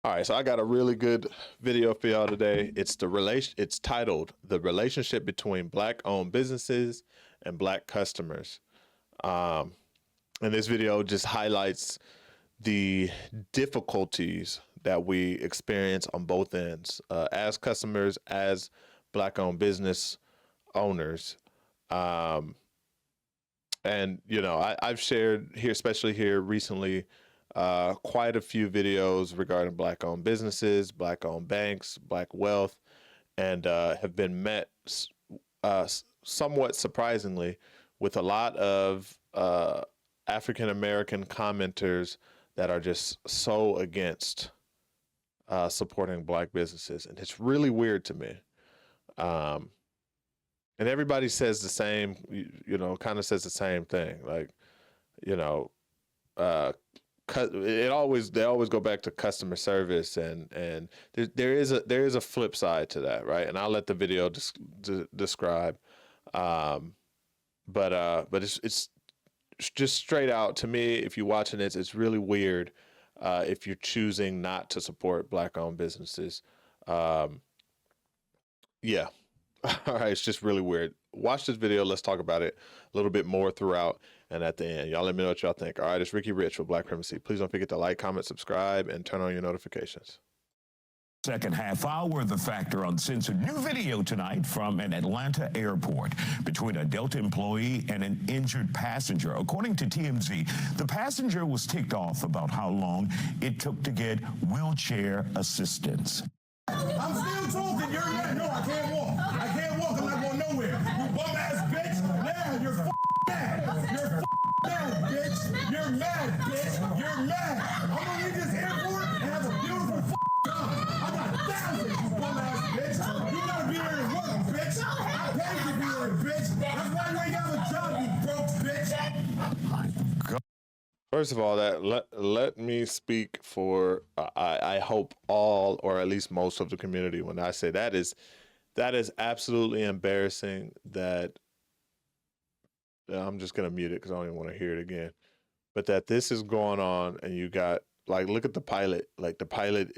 All right, so I got a really good video for y'all today. It's titled "The Relationship Between Black-Owned Businesses and Black Customers." And this video just highlights the difficulties that we experience on both ends as customers, as Black-owned business owners. And you know, I've shared here, especially here recently, quite a few videos regarding Black-owned businesses, Black-owned banks, Black wealth, and have been met somewhat surprisingly with a lot of African-American commenters that are just so against supporting Black businesses. And it's really weird to me. And everybody says the same, you know, kind of says the same thing. Like, you know, they always go back to customer service, and there is a flip side to that, right? And I'll let the video describe. But it's just straight out to me. If you're watching this, it's really weird if you're choosing not to support Black-owned businesses. Yeah. All right, it's just really weird. Watch this video. Let's talk about it a little bit more throughout. And at the end, y'all let me know what y'all think. All right, it's Ricky Rich with Black Primacy. Please don't forget to like, comment, subscribe, and turn on your notifications. Second half hour, The Factor uncensored new video tonight from an Atlanta airport between a Delta employee and an injured passenger. According to TMZ, the passenger was ticked off about how long it took to get wheelchair assistance. I'm still talking. You're mad. No, I can't walk. I can't walk. I'm not going nowhere. You bum ass bitch. Now you're mad. You're mad, bitch. You're mad, bitch. You're mad. I'm gonna leave this airport and have a beautiful time. I got thousands, you bum ass bitch. You gotta be here to work, bitch. I paid to be here, bitch. That's why you ain't got a job, you broke bitch. First of all, let me speak for I hope all, or at least most of the community, when I say that is absolutely embarrassing. That I'm just gonna mute it because I don't even want to hear it again. But that this is going on, and you got, like, look at the pilot. Like, the pilot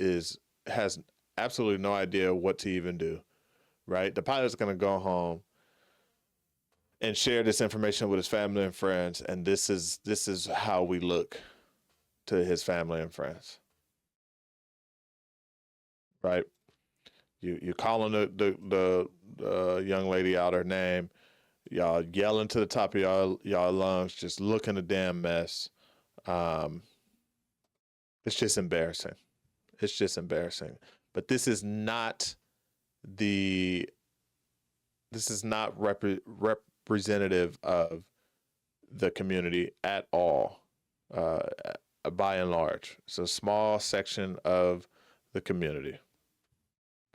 has absolutely no idea what to even do, right? The pilot's gonna go home and share this information with his family and friends, and this is how we look to his family and friends, right? You calling the young lady out her name, y'all yelling to the top of y'all lungs, just looking a damn mess. It's just embarrassing. It's just embarrassing. But this is not representative of the community at all, by and large. It's a small section of the community.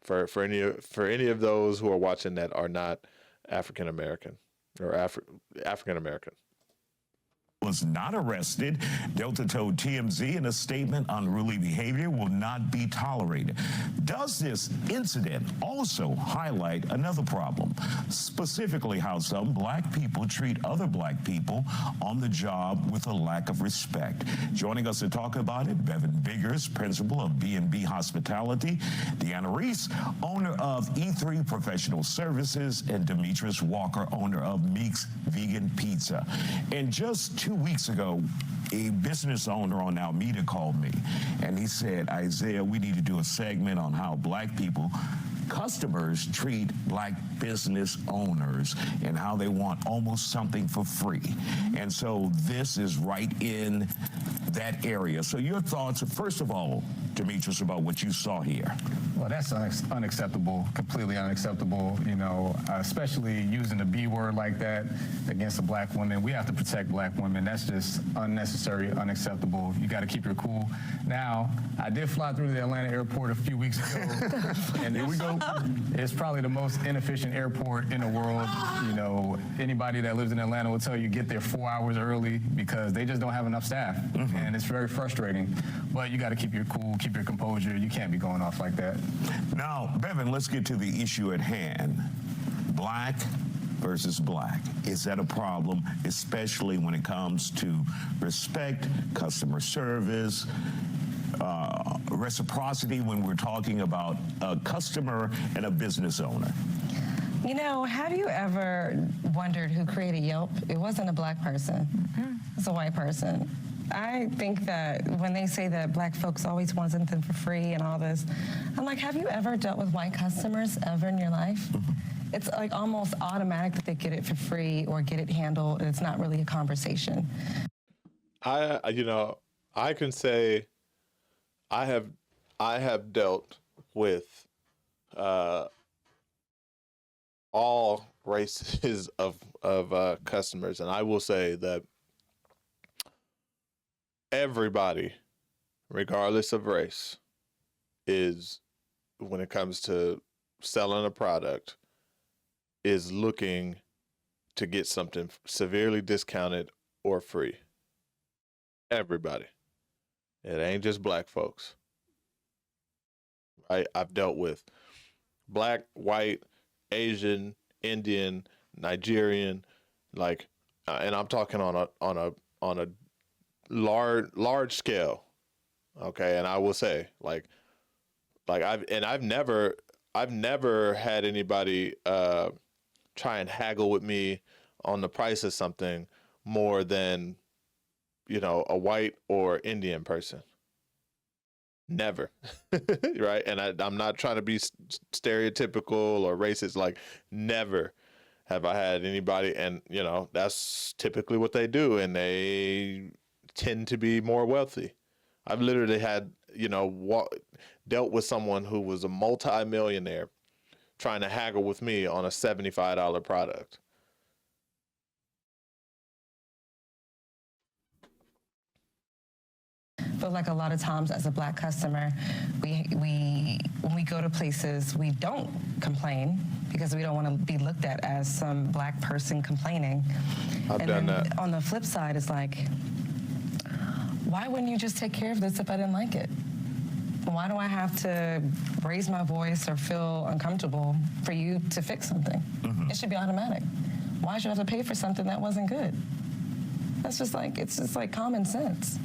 For any of those who are watching that are not African American or African American. Was not arrested. Delta told TMZ in a statement, unruly behavior will not be tolerated. Does this incident also highlight another problem, specifically how some Black people treat other Black people on the job with a lack of respect? Joining us to talk about it, Bevan Biggers, principal of B&B Hospitality, Deanna Reese, owner of E3 Professional Services, and Demetrius Walker, owner of Meek's Vegan Pizza. And just 2 weeks ago, a business owner on Alameda called me, and he said, Isaiah, we need to do a segment on how Black people, customers, treat Black business owners and how they want almost something for free. And so this is right in that area. So your thoughts, first of all, Demetrius, about what you saw here. Well, that's unacceptable, completely unacceptable, you know, especially using the B word like that against a Black woman. We have to protect Black women. That's just unnecessary, unacceptable. You got to keep your cool. Now, I did fly through the Atlanta airport a few weeks ago, and here we go. It's probably the most inefficient airport in the world. You know, anybody that lives in Atlanta will tell you get there 4 hours early because they just don't have enough staff, and it's very frustrating. But you got to keep your cool, keep your composure. You can't be going off like that. Now, Bevan, let's get to the issue at hand. Black versus Black. Is that a problem, especially when it comes to respect, customer service, reciprocity when we're talking about a customer and a business owner? You know, have you ever wondered who created Yelp? It wasn't a black person. It's a white person. I think that when they say that black folks always want something for free and all this, I'm like, have you ever dealt with white customers ever in your life? It's like almost automatic that they get it for free or get it handled, and it's not really a conversation. I can say I have dealt with all races of customers, and I will say that everybody, regardless of race, is, when it comes to selling a product, is looking to get something severely discounted or free. Everybody. It ain't just black folks. I've dealt with black, white, Asian, Indian, Nigerian, like, and I'm talking on a large scale. Okay, and I will say, I've never had anybody try and haggle with me on the price of something more than, a white or Indian person. Never. Right? And I'm not trying to be stereotypical or racist. Like, never have I had anybody, and, that's typically what they do, and they tend to be more wealthy. I've literally had, dealt with someone who was a multi-millionaire trying to haggle with me on a $75 product. But like a lot of times as a black customer, we when we go to places, we don't complain because we don't want to be looked at as some black person complaining. I've done that. On the flip side, it's like, why wouldn't you just take care of this if I didn't like it? Why do I have to raise my voice or feel uncomfortable for you to fix something? It should be automatic. Why should I have to pay for something that wasn't good? That's just like, it's just like common sense.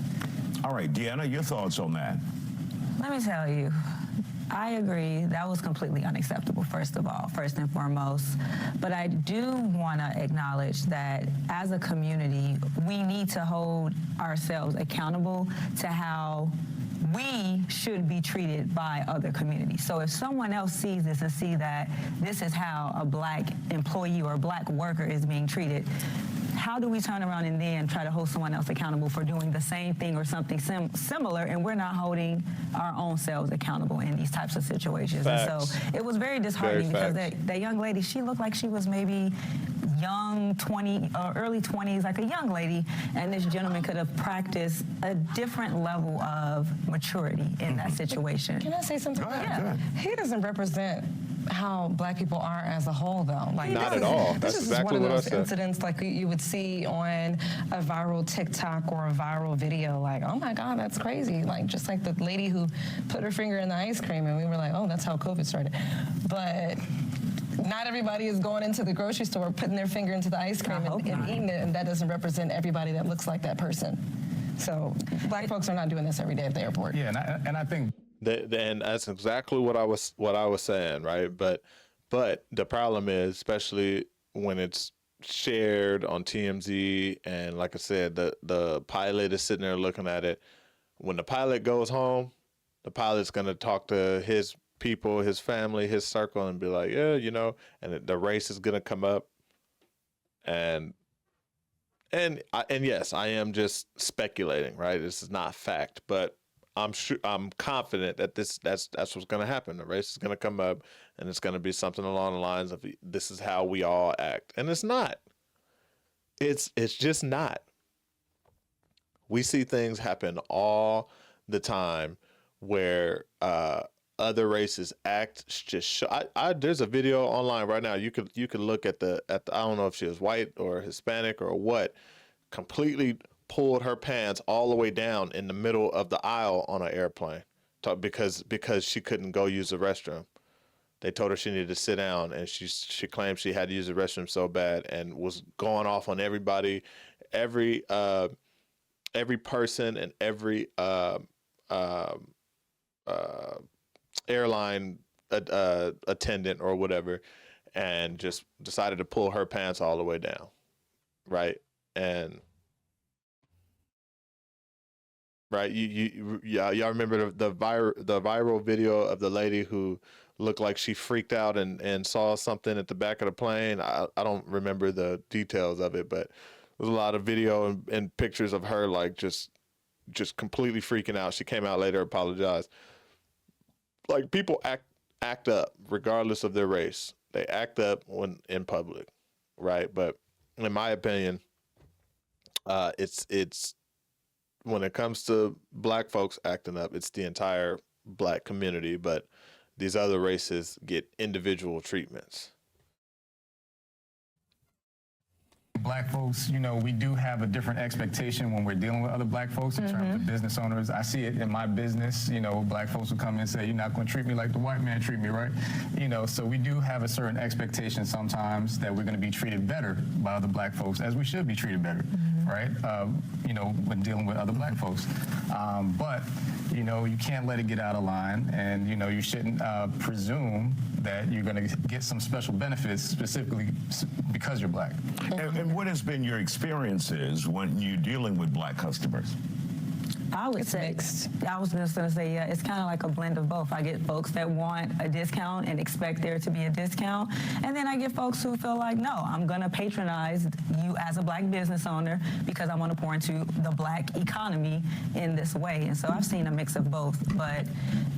All right, Deanna, your thoughts on that? Let me tell you, I agree. That was completely unacceptable, first and foremost. But I do want to acknowledge that as a community, we need to hold ourselves accountable to how we should be treated by other communities. So if someone else sees this and see that this is how a black employee or a black worker is being treated, how do we turn around and then try to hold someone else accountable for doing the same thing or something similar, and we're not holding our own selves accountable in these types of situations? Facts. And so it was very disheartening because facts. that young lady, she looked like she was maybe young, 20 or early 20s, like a young lady, and this gentleman could have practiced a different level of maturity in that situation. Can I say something? Go ahead. He doesn't represent how black people are as a whole, though. Like, Not at all. That's this is exactly one what I of those said. incidents like you would see on a viral TikTok or a viral video. Like, oh my God, that's crazy. Like, just like the lady who put her finger in the ice cream, and we were like, oh, that's how COVID started. But not everybody is going into the grocery store, putting their finger into the ice cream and eating it, and that doesn't represent everybody that looks like that person. So black folks are not doing this every day at the airport. Yeah, and I think And that's exactly what I was saying, right? But the problem is, especially when it's shared on TMZ, and like I said, the pilot is sitting there looking at it. When the pilot goes home, the pilot's gonna talk to his people, his family, his circle, and be like, yeah, and the race is gonna come up, and yes, I am just speculating, right? This is not fact, but I'm confident that that's what's going to happen. The race is going to come up, and it's going to be something along the lines of, this is how we all act, and it's not. It's just not. We see things happen all the time where other races act just. There's a video online right now. You could look at the I don't know if she was white or Hispanic or what, completely pulled her pants all the way down in the middle of the aisle on an airplane because she couldn't go use the restroom. They told her she needed to sit down, and she claimed she had to use the restroom so bad, and was going off on everybody, every person, and every airline attendant or whatever, and just decided to pull her pants all the way down, right? And right, y'all remember the viral video of the lady who looked like she freaked out and saw something at the back of the plane. I don't remember the details of it, but there's a lot of video and pictures of her like just completely freaking out. She came out later, apologized. Like, people act up regardless of their race. They act up when in public, right? But in my opinion, it's when it comes to black folks acting up, it's the entire black community, but these other races get individual treatments. Black folks, you know, we do have a different expectation when we're dealing with other black folks in terms of business owners. I see it in my business, you know, black folks will come in and say, you're not going to treat me like the white man treat me, right? You know, so we do have a certain expectation sometimes that we're going to be treated better by other black folks, as we should be treated better, right? You know, when dealing with other black folks. But, you know, you can't let it get out of line, and, you know, you shouldn't presume that you're going to get some special benefits specifically because you're black. And what has been your experiences when you're dealing with black customers? I would say, mixed. I was just going to say, yeah, it's kind of like a blend of both. I get folks that want a discount and expect there to be a discount. And then I get folks who feel like, no, I'm going to patronize you as a black business owner because I want to pour into the black economy in this way. And so I've seen a mix of both, but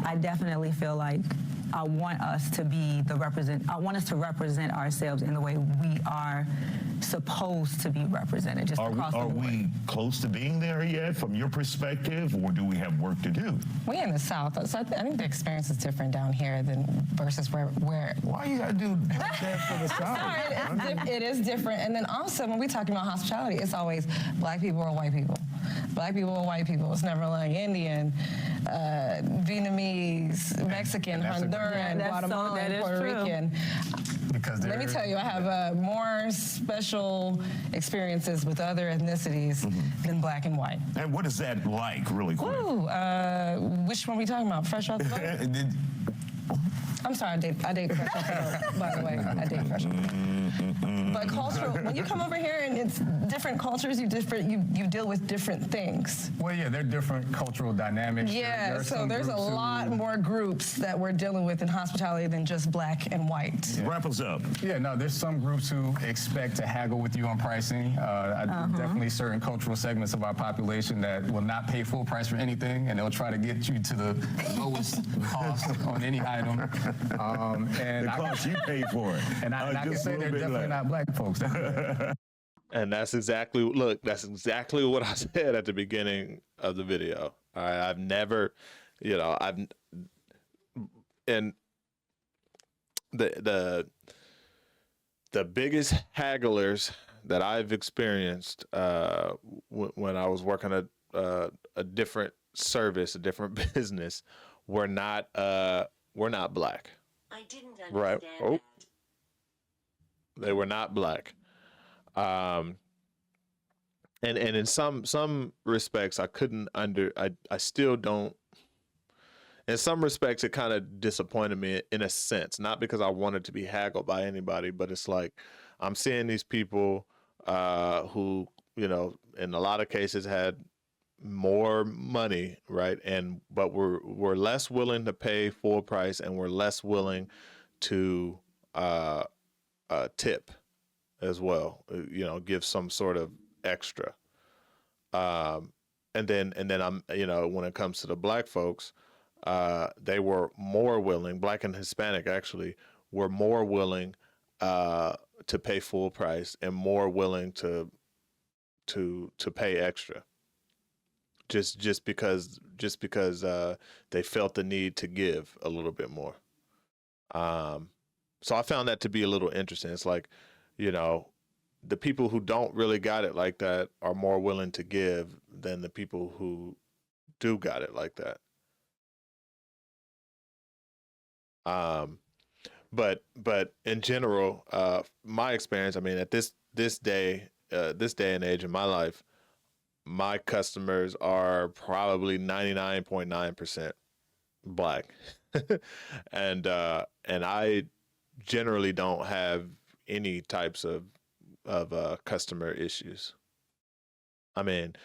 I definitely feel like I want us to be I want us to represent ourselves in the way we are supposed to be represented, just across the board. Are we close to being there yet from your perspective, or do we have work to do? We're in the South, so I think the experience is different down here than versus where. Why you gotta do that for the South? Sorry, it is different. And then also, when we talk about hospitality, it's always black people or white people. Black people or white people. It's never like Indian, Vietnamese, Mexican, Honduran, Guatemalan, Puerto Rican. Because Let me tell you, I have more special experiences with other ethnicities than black and white. And what is that like, really quick? Ooh, which one are we talking about? Fresh off the boat? I'm sorry, I date fresh off the boat, by the way. I date fresh off the boat. But cultural, when you come over here and it's different cultures, you deal with different things. Well, yeah, they're different cultural dynamics. Yeah, so there's a lot more groups that we're dealing with in hospitality than just black and white. Yeah. Wrap us up. Yeah, no, there's some groups who expect to haggle with you on pricing. Definitely certain cultural segments of our population that will not pay full price for anything, and they'll try to get you to the lowest cost on any item. And the cost you pay for it. And I can say they're definitely not black folks. And that's exactly what I said at the beginning of the video. All right, I've never, and the biggest hagglers that I've experienced when I was working a different service, a different business, were not black. I didn't understand Right. Oh. that. They were not black. And in some respects I still don't. In some respects it kind of disappointed me in a sense, not because I wanted to be haggled by anybody, but it's like I'm seeing these people who, in a lot of cases had more money, right? But we're less willing to pay full price, and we're less willing to tip as well, give some sort of extra. And then I'm, when it comes to the black folks, they were more willing, black and Hispanic actually, were more willing to pay full price and more willing to pay extra. Just because they felt the need to give a little bit more. So I found that to be a little interesting. It's like, the people who don't really got it like that are more willing to give than the people who do got it like that. But in general, my experience, I mean, at this day and age in my life, my customers are probably 99.9% black, and I generally don't have any types of customer issues. I mean,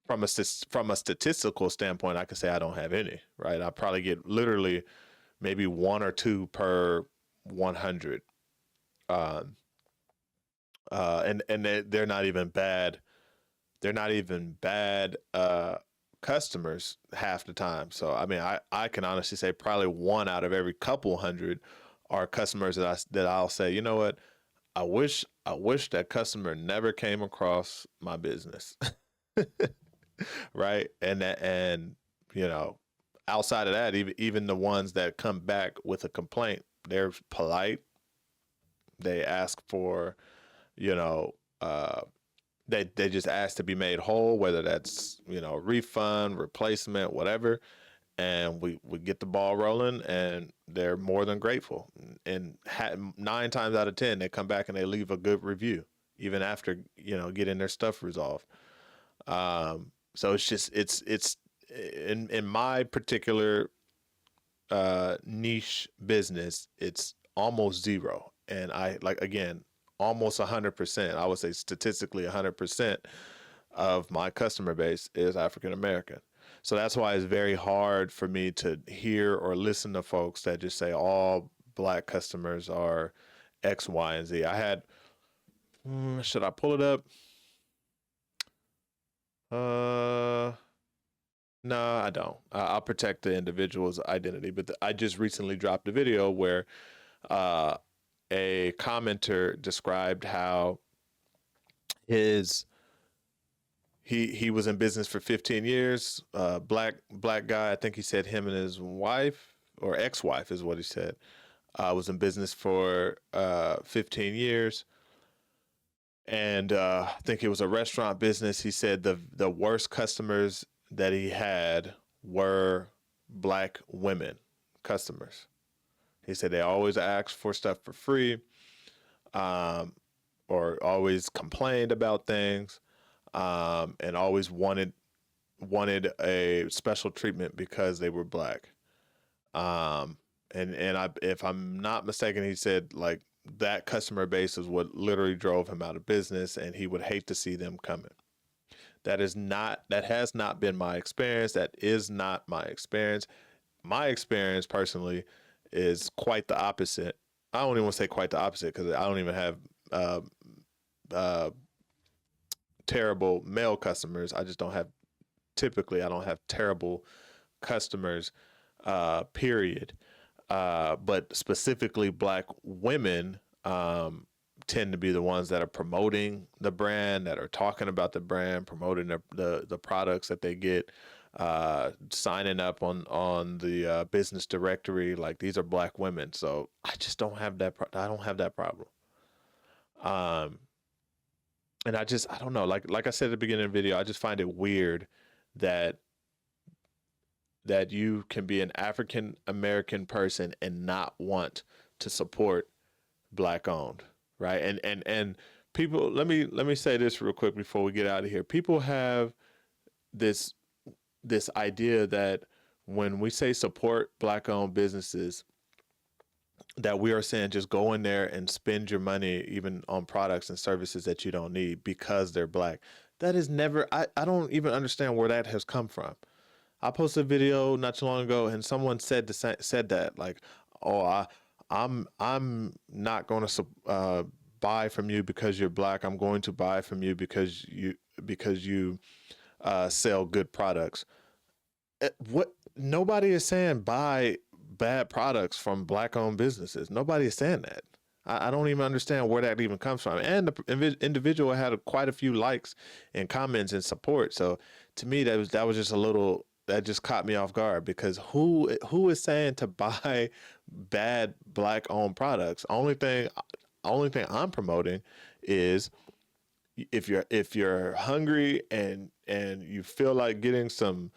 from a statistical standpoint, I can say I don't have any. Right, I probably get literally maybe one or two per 100, um, and they're not even bad. They're not even bad customers half the time. So I mean, I can honestly say probably one out of every couple hundred are customers that I'll say, you know what, I wish that customer never came across my business. Right, and you know, outside of that, even the ones that come back with a complaint, they're polite. They ask for, you know, they just ask to be made whole, whether that's, you know, refund, replacement, whatever, and we get the ball rolling, and they're more than grateful. And 9 times out of 10, they come back and they leave a good review, even after, you know, getting their stuff resolved. So it's just it's in my particular niche business, it's almost zero. And I, like, again, almost 100%. I would say statistically 100% of my customer base is African American. So that's why it's very hard for me to hear or listen to folks that just say all black customers are X, Y, and Z. I had, should I pull it up? No, I don't. I'll protect the individual's identity. But I just recently dropped a video where uh, a commenter described how his he was in business for 15 years. Black guy. I think he said him and his wife or ex-wife is what he said. Was in business for 15 years. And I think it was a restaurant business. He said the worst customers that he had were black women customers. He said they always asked for stuff for free, or always complained about things, and always wanted a special treatment because they were black. If I'm not mistaken, he said like that customer base is what literally drove him out of business, and he would hate to see them coming. That has not been my experience. That is not my experience. My experience personally is quite the opposite. I don't even want to say quite the opposite because I don't even have uh, terrible male customers. I just don't have, typically, I don't have terrible customers, period. But specifically, black women tend to be the ones that are promoting the brand, that are talking about the brand, promoting the products that they get, signing up on the business directory. Like, these are black women, so I just don't have that. I don't have that problem. And I don't know. Like I said at the beginning of the video, I just find it weird that you can be an African American person and not want to support black owned, right? And people, let me say this real quick before we get out of here. People have this idea that when we say support black owned businesses, that we are saying just go in there and spend your money even on products and services that you don't need because they're black. That is never, I don't even understand where that has come from. I posted a video not too long ago, and someone said that, like, "Oh, I'm not going to buy from you because you're black. I'm going to buy from you because you sell good products." What? Nobody is saying buy bad products from black-owned businesses. Nobody is saying that. I don't even understand where that even comes from. And the individual had quite a few likes and comments and support. So to me, that was just a little. That just caught me off guard, because who is saying to buy bad black owned products? Only thing I'm promoting is if you're hungry and you feel like getting some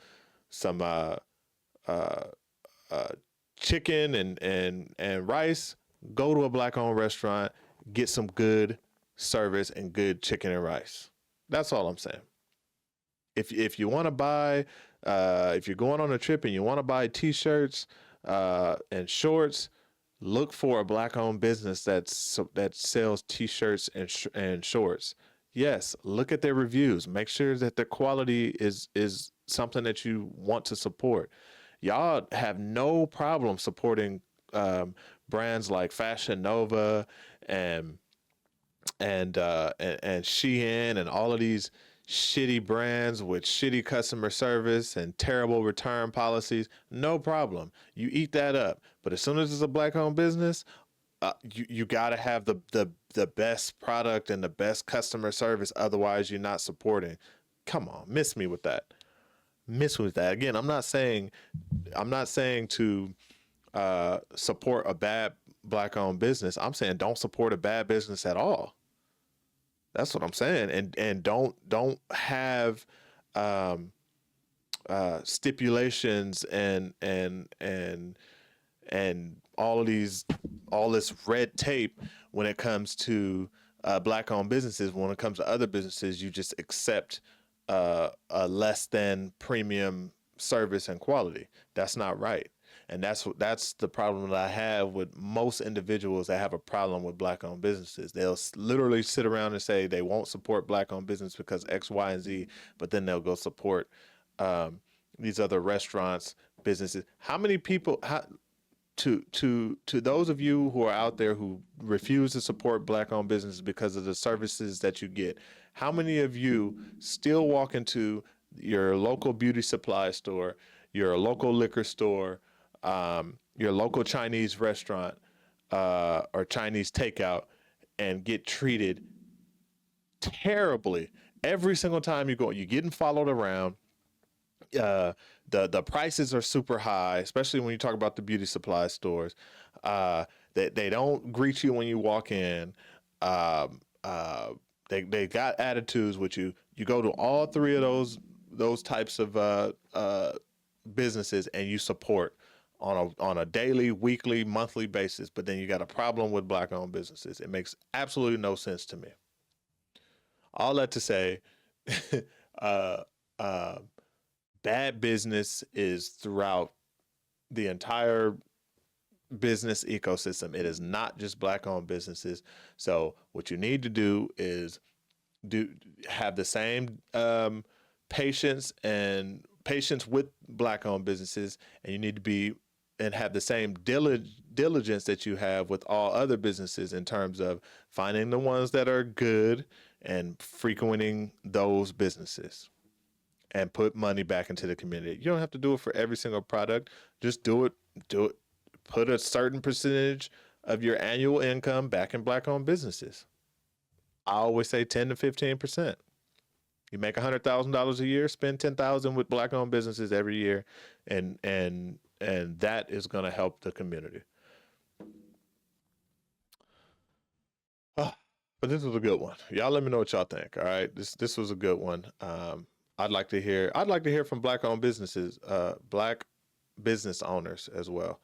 chicken and rice, go to a black owned restaurant, get some good service and good chicken and rice. That's all I'm saying. if you want to buy, if you're going on a trip and you want to buy T-shirts and shorts, look for a black-owned business that sells T-shirts and shorts. Yes, look at their reviews. Make sure that the quality is something that you want to support. Y'all have no problem supporting brands like Fashion Nova and Shein and all of these shitty brands with shitty customer service and terrible return policies. No problem. You eat that up. But as soon as it's a black-owned business, you got to have the best product and the best customer service. Otherwise, you're not supporting. Come on, miss me with that. Miss me with that. Again, I'm not saying to support a bad black-owned business. I'm saying don't support a bad business at all. That's what I'm saying. And don't have stipulations and all this red tape when it comes to black-owned businesses. When it comes to other businesses, you just accept a less than premium service and quality. That's not right. And that's the problem that I have with most individuals that have a problem with black-owned businesses. They'll literally sit around and say they won't support black-owned business because X, Y, and Z, but then they'll go support these other restaurants, businesses. How many people? To those of you who are out there who refuse to support black-owned businesses because of the services that you get, how many of you still walk into your local beauty supply store, your local liquor store, your local Chinese restaurant or Chinese takeout and get treated terribly every single time you go? You're getting followed around. The prices are super high, especially when you talk about the beauty supply stores. They don't greet you when you walk in. They got attitudes with you. You go to all three of those types of businesses and you support on a daily, weekly, monthly basis, but then you got a problem with black-owned businesses. It makes absolutely no sense to me. All that to say, bad business is throughout the entire business ecosystem. It is not just black-owned businesses. So what you need to do is have the same patience with black-owned businesses, and you need to have the same diligence that you have with all other businesses in terms of finding the ones that are good and frequenting those businesses and put money back into the community. You don't have to do it for every single product. Just do it. Put a certain percentage of your annual income back in black-owned businesses. I always say 10 to 15%. You make $100,000 a year, spend $10,000 with black-owned businesses every year, and that is going to help the community. But this was a good one. Y'all let me know what y'all think. All right, this was a good one. I'd like to hear from black-owned businesses, black business owners as well.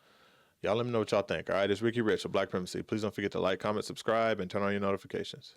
Y'all let me know what y'all think. All right, it's Ricky Rich of Black Primacy. Please don't forget to like, comment, subscribe, and turn on your notifications.